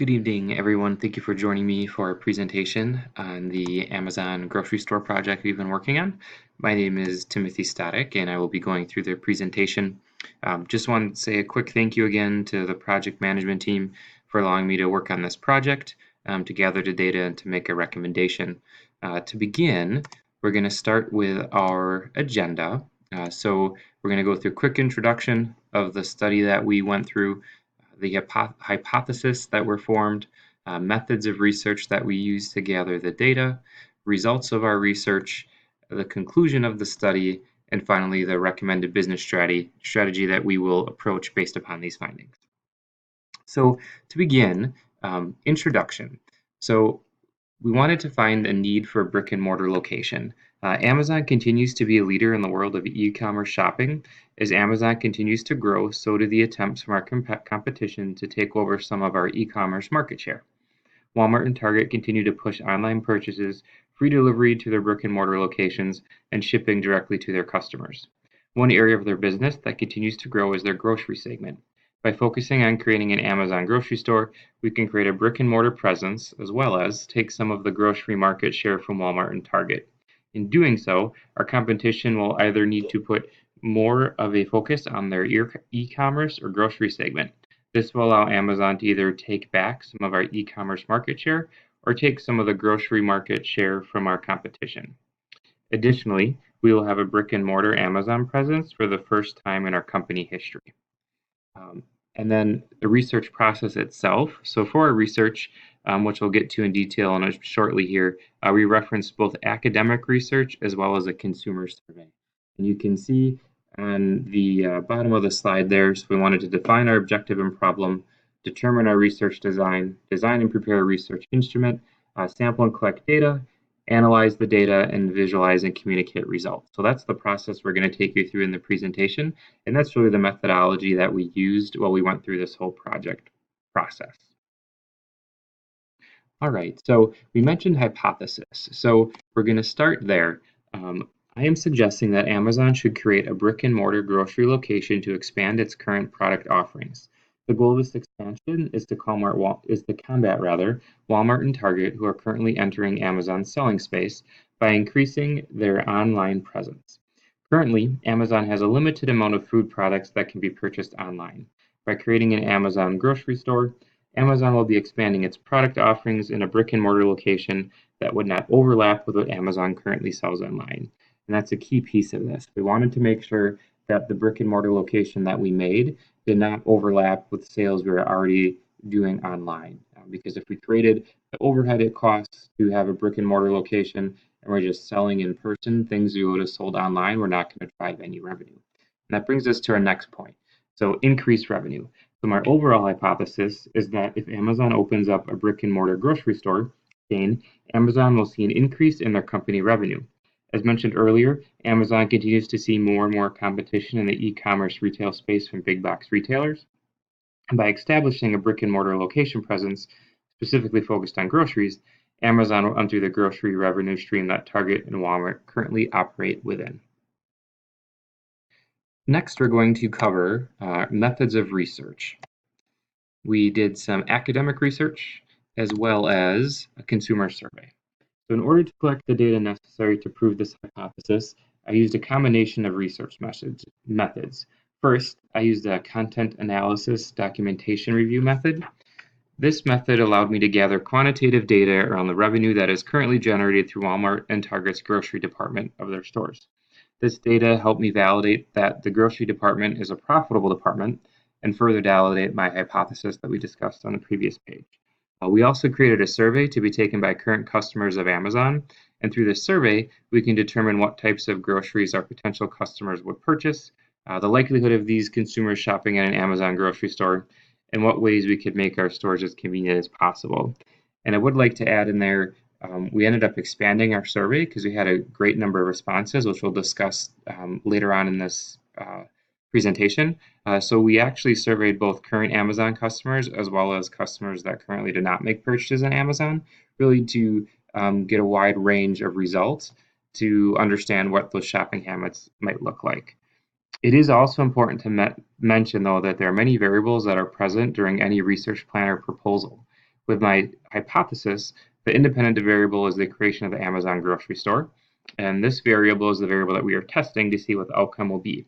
Good evening, everyone. Thank you for joining me for a presentation on the Amazon grocery store project we've been working on. My name is Timothy Static, and I will be going through the presentation. Just want to say a quick thank you again to the project management team for allowing me to work on this project, to gather the data and to make a recommendation. To begin, we're going to start with our agenda. So we're going to go through a quick introduction of the study that we went through, the hypothesis that were formed, methods of research that we used to gather the data, results of our research, the conclusion of the study, and finally the recommended business strategy that we will approach based upon these findings. So to begin, introduction. So we wanted to find a need for a brick and mortar location. Amazon continues to be a leader in the world of e-commerce shopping. As Amazon continues to grow, so do the attempts from our competition to take over some of our e-commerce market share. Walmart and Target continue to push online purchases, free delivery to their brick and mortar locations, and shipping directly to their customers. One area of their business that continues to grow is their grocery segment. By focusing on creating an Amazon grocery store, we can create a brick and mortar presence as well as take some of the grocery market share from Walmart and Target. In doing so, our competition will either need to put more of a focus on their e-commerce or grocery segment. This will allow Amazon to either take back some of our e-commerce market share or take some of the grocery market share from our competition. Additionally, we will have a brick and mortar Amazon presence for the first time in our company history. And then the research process itself. So for our research, which we'll get to in detail shortly here, we referenced both academic research as well as a consumer survey. And you can see on the bottom of the slide there, so we wanted to define our objective and problem, determine our research design and prepare a research instrument, sample and collect data, analyze the data, and visualize and communicate results. So that's the process we're going to take you through in the presentation, and that's really the methodology that we used while we went through this whole project process. All right, so we mentioned hypothesis. So we're going to start there. I am suggesting that Amazon should create a brick and mortar grocery location to expand its current product offerings. The goal of this expansion is to combat Walmart and Target, who are currently entering Amazon's selling space, by increasing their online presence. Currently, Amazon has a limited amount of food products that can be purchased online. By creating an Amazon grocery store, Amazon will be expanding its product offerings in a brick and mortar location that would not overlap with what Amazon currently sells online. And that's a key piece of this. We wanted to make sure that the brick and mortar location that we made did not overlap with sales we were already doing online. Because if we created the overhead it costs to have a brick and mortar location and we're just selling in person things we would have sold online, we're not going to drive any revenue. And that brings us to our next point. So increased revenue. So my overall hypothesis is that if Amazon opens up a brick and mortar grocery store chain, Amazon will see an increase in their company revenue. As mentioned earlier, Amazon continues to see more and more competition in the e-commerce retail space from big box retailers. And by establishing a brick and mortar location presence specifically focused on groceries, Amazon will enter the grocery revenue stream that Target and Walmart currently operate within. Next, we're going to cover methods of research. We did some academic research as well as a consumer survey. So in order to collect the data necessary to prove this hypothesis, I used a combination of research methods. First, I used a content analysis documentation review method. This method allowed me to gather quantitative data around the revenue that is currently generated through Walmart and Target's grocery department of their stores. This data helped me validate that the grocery department is a profitable department and further validate my hypothesis that we discussed on the previous page. We also created a survey to be taken by current customers of Amazon, and through this survey, we can determine what types of groceries our potential customers would purchase, the likelihood of these consumers shopping at an Amazon grocery store, and what ways we could make our stores as convenient as possible. And I would like to add in there, we ended up expanding our survey because we had a great number of responses, which we'll discuss later on in this presentation. So we actually surveyed both current Amazon customers as well as customers that currently do not make purchases on Amazon, really to get a wide range of results to understand what those shopping habits might look like. It is also important to mention, though, that there are many variables that are present during any research plan or proposal. with my hypothesis, the independent variable is the creation of the Amazon grocery store. And this variable is the variable that we are testing to see what the outcome will be.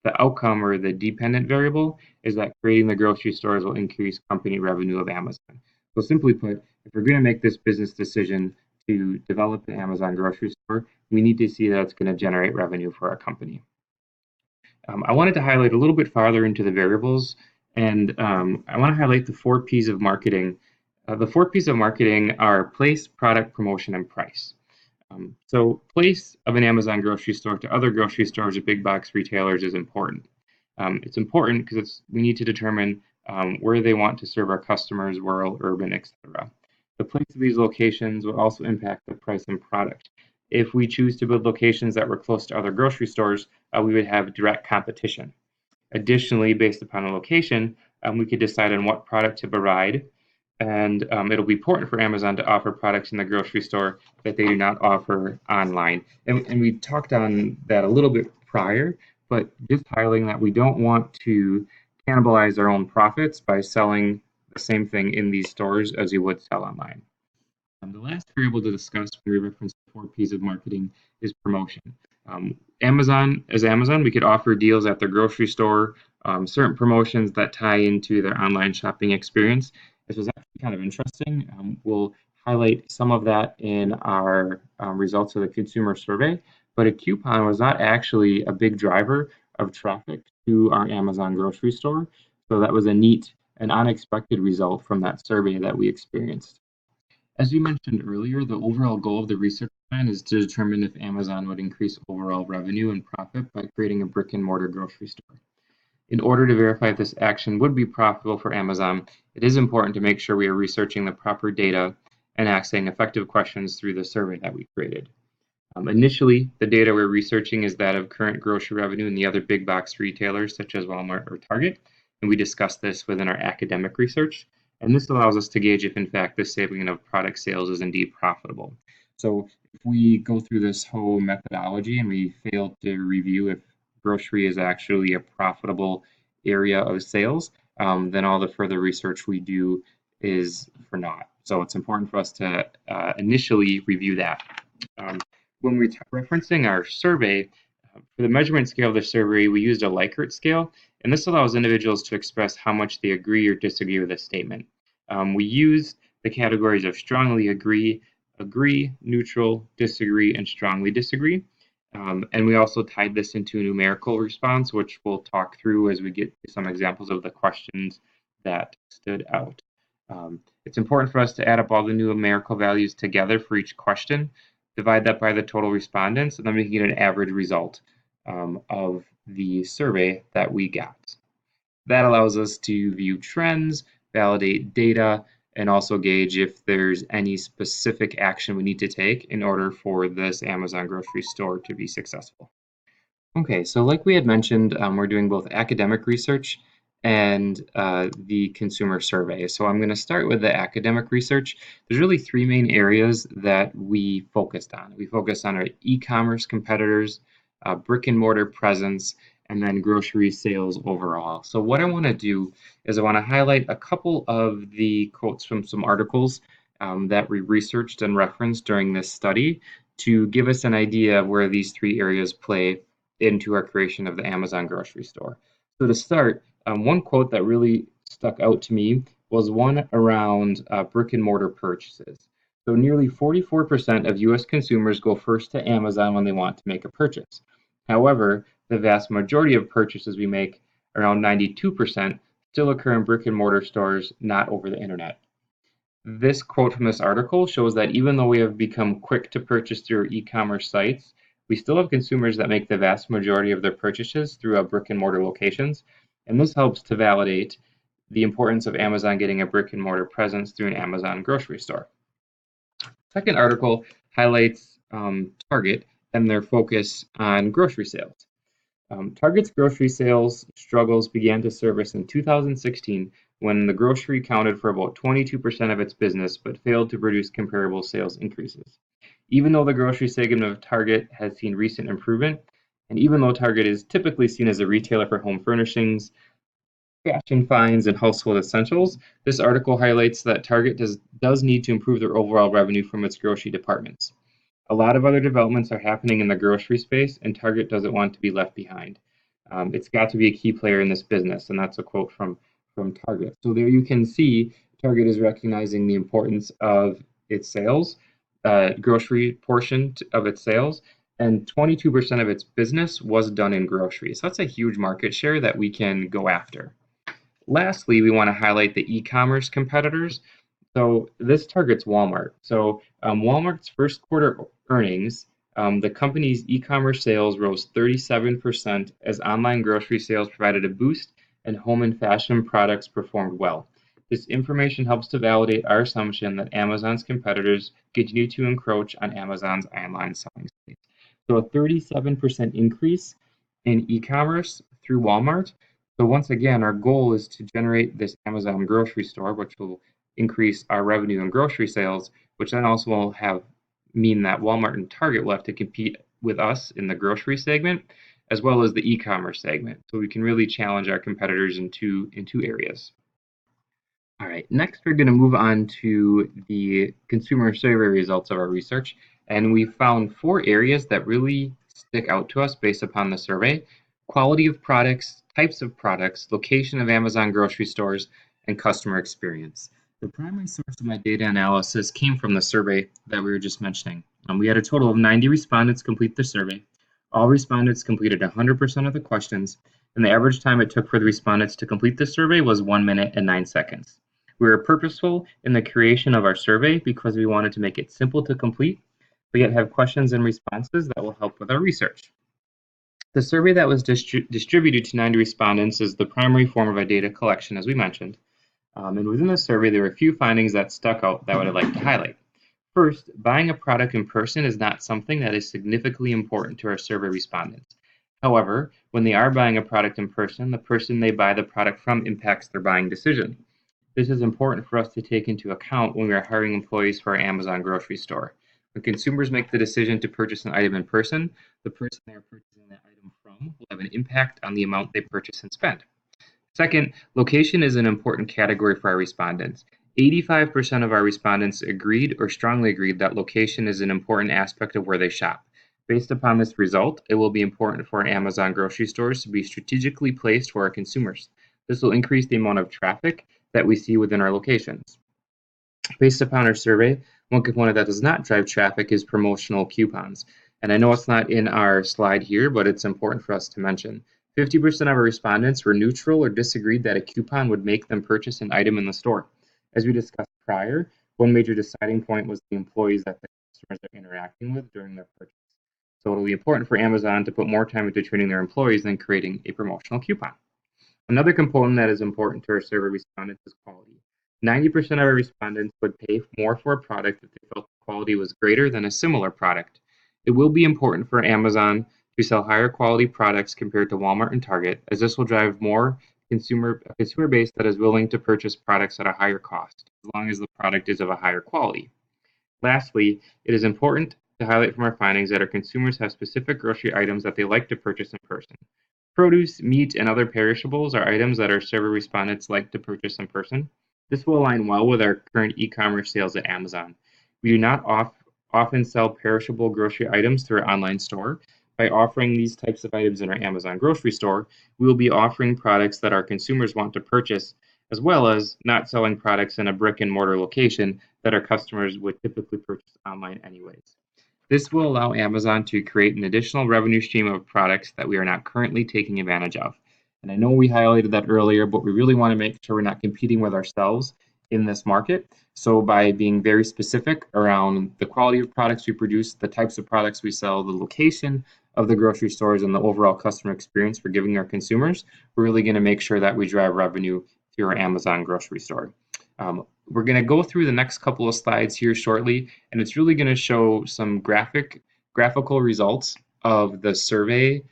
The outcome, or the dependent variable, is that creating the grocery stores will increase company revenue of Amazon. So simply put, if we're going to make this business decision to develop the Amazon grocery store, we need to see that it's going to generate revenue for our company. I wanted to highlight a little bit farther into the variables, and I want to highlight the 4 P's of marketing. The 4 P's of marketing are place, product, promotion, and price. So place of an Amazon grocery store to other grocery stores or big box retailers is important. It's important because we need to determine where they want to serve our customers, rural, urban, etc. The place of these locations will also impact the price and product. If we choose to build locations that were close to other grocery stores, we would have direct competition. Additionally, based upon a location, we could decide on what product to provide, and it'll be important for Amazon to offer products in the grocery store that they do not offer online. And we talked on that a little bit prior, but just highlighting that we don't want to cannibalize our own profits by selling the same thing in these stores as you would sell online. The last variable to discuss when we reference the 4 P's of marketing is promotion. As Amazon, we could offer deals at their grocery store, certain promotions that tie into their online shopping experience. This was actually kind of interesting. We'll highlight some of that in our results of the consumer survey, but a coupon was not actually a big driver of traffic to our Amazon grocery store. So that was a neat and unexpected result from that survey that we experienced. As you mentioned earlier, the overall goal of the research plan is to determine if Amazon would increase overall revenue and profit by creating a brick and mortar grocery store. In order to verify if this action would be profitable for Amazon, it is important to make sure we are researching the proper data and asking effective questions through the survey that we created. Initially, the data we're researching is that of current grocery revenue in the other big box retailers such as Walmart or Target, and we discussed this within our academic research. And this allows us to gauge if, in fact, this segment of product sales is indeed profitable. So if we go through this whole methodology and we fail to review if grocery is actually a profitable area of sales, then all the further research we do is for naught. So it's important for us to initially review that. When we're referencing our survey, for the measurement scale of the survey, we used a Likert scale, and this allows individuals to express how much they agree or disagree with a statement. We used the categories of strongly agree, neutral, disagree, and strongly disagree. And we also tied this into a numerical response, which we'll talk through as we get to some examples of the questions that stood out. It's important for us to add up all the numerical values together for each question, divide that by the total respondents, and then we can get an average result of the survey that we got. That allows us to view trends, validate data, and also gauge if there's any specific action we need to take in order for this Amazon grocery store to be successful. Okay, so like we had mentioned, we're doing both academic research and the consumer survey. So I'm going to start with the academic research. There's really 3 main areas that we focused on. We focused on our e-commerce competitors, brick and mortar presence, and then grocery sales overall. So what I want to do is I want to highlight a couple of the quotes from some articles that we researched and referenced during this study to give us an idea of where these 3 areas play into our creation of the Amazon grocery store. So to start, one quote that really stuck out to me was one around brick and mortar purchases. So nearly 44% of US consumers go first to Amazon when they want to make a purchase. However, the vast majority of purchases we make, around 92%, still occur in brick and mortar stores, not over the internet. This quote from this article shows that even though we have become quick to purchase through e-commerce sites, we still have consumers that make the vast majority of their purchases through brick and mortar locations, and this helps to validate the importance of Amazon getting a brick and mortar presence through an Amazon grocery store. Second article highlights Target and their focus on grocery sales. Target's grocery sales struggles began to surface in 2016 when the grocery accounted for about 22% of its business but failed to produce comparable sales increases. Even though the grocery segment of Target has seen recent improvement, and even though Target is typically seen as a retailer for home furnishings, fashion finds, and household essentials, this article highlights that Target does need to improve their overall revenue from its grocery departments. A lot of other developments are happening in the grocery space, and Target doesn't want to be left behind. It's got to be a key player in this business, and that's a quote from Target. So there you can see Target is recognizing the importance of its sales, grocery portion of its sales, and 22% of its business was done in groceries. So that's a huge market share that we can go after. Lastly, we want to highlight the e-commerce competitors. So this targets Walmart. So Walmart's first quarter earnings, the company's e-commerce sales rose 37% as online grocery sales provided a boost and home and fashion products performed well. This information helps to validate our assumption that Amazon's competitors continue to encroach on Amazon's online selling space. So a 37% increase in e-commerce through Walmart. So once again, our goal is to generate this Amazon grocery store, which will increase our revenue in grocery sales, which then also will mean that Walmart and Target will have to compete with us in the grocery segment, as well as the e-commerce segment. So we can really challenge our competitors in two areas. All right, next we're going to move on to the consumer survey results of our research. And we found 4 areas that really stick out to us based upon the survey: quality of products, types of products, location of Amazon grocery stores, and customer experience. The primary source of my data analysis came from the survey that we were just mentioning. We had a total of 90 respondents complete the survey. All respondents completed 100% of the questions, and the average time it took for the respondents to complete the survey was 1 minute and 9 seconds. We were purposeful in the creation of our survey because we wanted to make it simple to complete, but yet have questions and responses that will help with our research. The survey that was distributed to 90 respondents is the primary form of a data collection, as we mentioned. And within the survey, there were a few findings that stuck out that I'd like to highlight. First, buying a product in person is not something that is significantly important to our survey respondents. However, when they are buying a product in person, the person they buy the product from impacts their buying decision. This is important for us to take into account when we are hiring employees for our Amazon grocery store. When consumers make the decision to purchase an item in person, the person they are purchasing that item from will have an impact on the amount they purchase and spend. Second, location is an important category for our respondents. 85% of our respondents agreed or strongly agreed that location is an important aspect of where they shop. Based upon this result, it will be important for our Amazon grocery stores to be strategically placed for our consumers. This will increase the amount of traffic that we see within our locations. Based upon our survey, one component that does not drive traffic is promotional coupons. And I know it's not in our slide here, but it's important for us to mention. 50% of our respondents were neutral or disagreed that a coupon would make them purchase an item in the store. As we discussed prior, one major deciding point was the employees that the customers are interacting with during their purchase. So it'll be important for Amazon to put more time into training their employees than creating a promotional coupon. Another component that is important to our survey respondents is quality. 90% of our respondents would pay more for a product if they felt the quality was greater than a similar product. It will be important for Amazon to sell higher quality products compared to Walmart and Target, as this will drive more consumer base that is willing to purchase products at a higher cost, as long as the product is of a higher quality. Lastly, it is important to highlight from our findings that our consumers have specific grocery items that they like to purchase in person. Produce, meat, and other perishables are items that our survey respondents like to purchase in person. This will align well with our current e-commerce sales at Amazon. We do not often sell perishable grocery items through our online store. By offering these types of items in our Amazon grocery store, we will be offering products that our consumers want to purchase, as well as not selling products in a brick and mortar location that our customers would typically purchase online anyways. This will allow Amazon to create an additional revenue stream of products that we are not currently taking advantage of. And I know we highlighted that earlier, but we really want to make sure we're not competing with ourselves in this market. So by being very specific around the quality of products we produce, the types of products we sell, the location of the grocery stores, and the overall customer experience we're giving our consumers, we're really going to make sure that we drive revenue through our Amazon grocery store. We're going to go through the next couple of slides here shortly, and it's really going to show some graphical results of the survey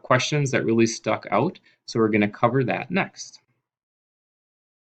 questions that really stuck out. So we're going to cover that next.